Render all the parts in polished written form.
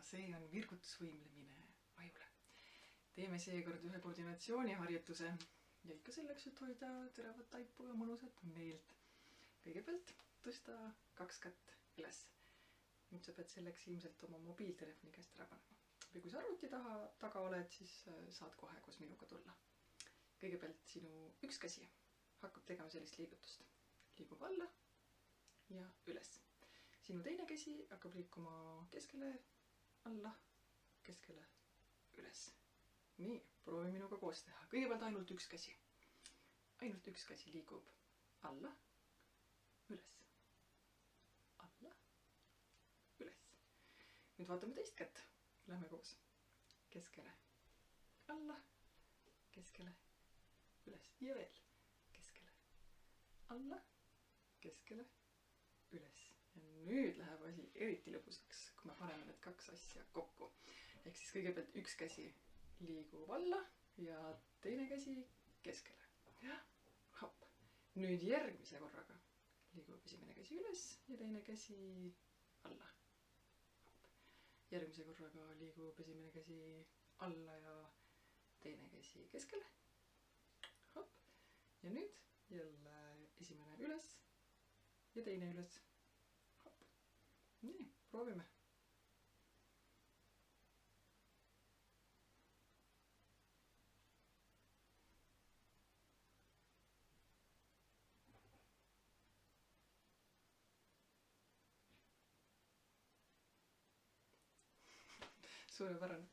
see on virgutusvõimlemine ajule. Teeme seekord ühe koordinatsiooniharjutuse ja ikka selleks, et hoida teravat taipu ja mõnusat meelt. Kõigepealt tõsta 2 kätt üles. Nüüd sa pead selleks ilmselt oma mobiiltelefoni käest ära panema. Või kui sa arvuti taga oled, siis saad kohe koos minuga tulla. Kõigepealt sinu üks käsi hakkab tegema sellist liigutust. Liigub alla ja üles. Sinu teine käsi hakkab liikuma keskele alla, keskele üles. Nii, proovi minuga koos teha. Kõigepealt ainult üks käsi. Ainult üks käsi liigub alla, üles, alla, üles. Nüüd vaatame teist kätt. Lähme koos. Keskele, alla, keskele, üles. Ja veel. Keskele, alla, keskele, üles. Ja nüüd läheb asi eriti lõbusaks, kui me paneme need 2 asja kokku. Ehk siis kõigepealt üks käsi liigub alla ja teine käsi keskele. Ja hopp. Nüüd järgmise korraga liigub esimene käsi üles ja teine käsi alla. Hopp. Järgmise korraga liigub esimene käsi alla ja teine käsi keskele. Hopp. Ja nüüd jälle esimene üles ja teine üles. Hopp. Nii, proovime. Suurepärane.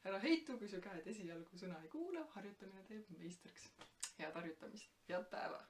Ära heitu, kui su käed esialgu sõna ei kuula, harjutamine teeb meistriks. Head harjutamist, head päeva!